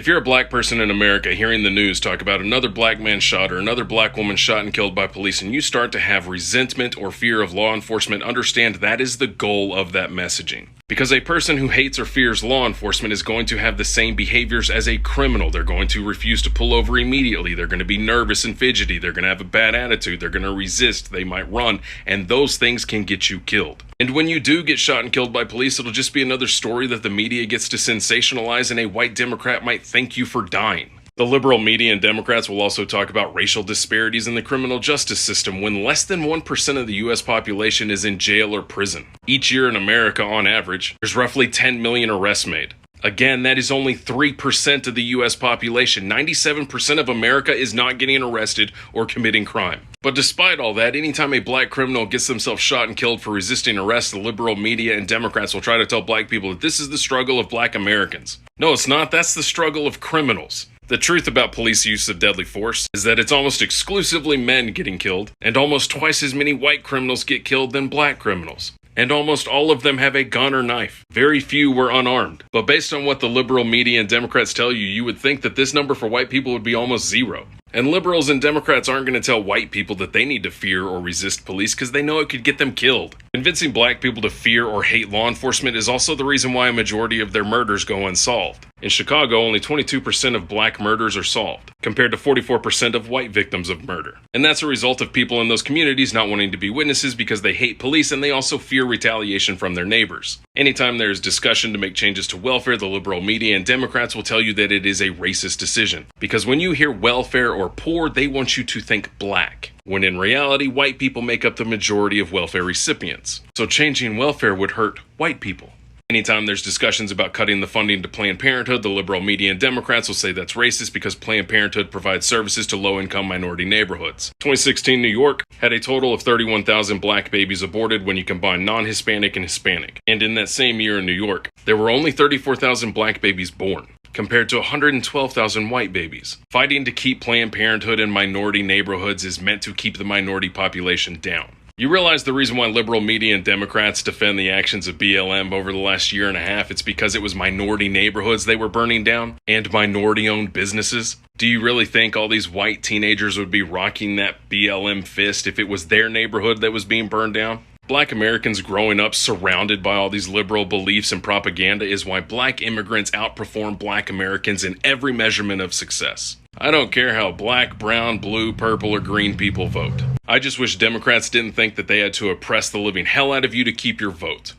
If you're a black person in America hearing the news talk about another black man shot or another black woman shot and killed by police and you start to have resentment or fear of law enforcement, understand that is the goal of that messaging. Because a person who hates or fears law enforcement is going to have the same behaviors as a criminal. They're going to refuse to pull over immediately. They're going to be nervous and fidgety. They're going to have a bad attitude. They're going to resist. They might run. And those things can get you killed. And when you do get shot and killed by police, it'll just be another story that the media gets to sensationalize, and a white Democrat might thank you for dying. The liberal media and Democrats will also talk about racial disparities in the criminal justice system when less than 1% of the US population is in jail or prison. Each year in America, on average, there's roughly 10 million arrests made. Again, that is only 3% of the US population. 97% of America is not getting arrested or committing crime. But despite all that, anytime a black criminal gets themselves shot and killed for resisting arrest, the liberal media and Democrats will try to tell black people that this is the struggle of black Americans. No, it's not. That's the struggle of criminals. The truth about police use of deadly force is that it's almost exclusively men getting killed, and almost twice as many white criminals get killed than black criminals. And almost all of them have a gun or knife. Very few were unarmed. But based on what the liberal media and Democrats tell you, you would think that this number for white people would be almost zero. And liberals and Democrats aren't going to tell white people that they need to fear or resist police because they know it could get them killed. Convincing black people to fear or hate law enforcement is also the reason why a majority of their murders go unsolved. In Chicago, only 22% of black murders are solved, compared to 44% of white victims of murder. And that's a result of people in those communities not wanting to be witnesses because they hate police and they also fear retaliation from their neighbors. Anytime there is discussion to make changes to welfare, the liberal media and Democrats will tell you that it is a racist decision. Because when you hear welfare or poor, they want you to think black, when in reality, white people make up the majority of welfare recipients. So changing welfare would hurt white people. Anytime there's discussions about cutting the funding to Planned Parenthood, the liberal media and Democrats will say that's racist because Planned Parenthood provides services to low-income minority neighborhoods. 2016 New York had a total of 31,000 black babies aborted when you combine non-Hispanic and Hispanic. And in that same year in New York, there were only 34,000 black babies born, compared to 112,000 white babies. Fighting to keep Planned Parenthood in minority neighborhoods is meant to keep the minority population down. You realize the reason why liberal media and Democrats defend the actions of BLM over the last year and a half? It's because it was minority neighborhoods they were burning down and minority-owned businesses. Do you really think all these white teenagers would be rocking that BLM fist if it was their neighborhood that was being burned down? Black Americans growing up surrounded by all these liberal beliefs and propaganda is why black immigrants outperform black Americans in every measurement of success. I don't care how black, brown, blue, purple, or green people vote. I just wish Democrats didn't think that they had to oppress the living hell out of you to keep your vote.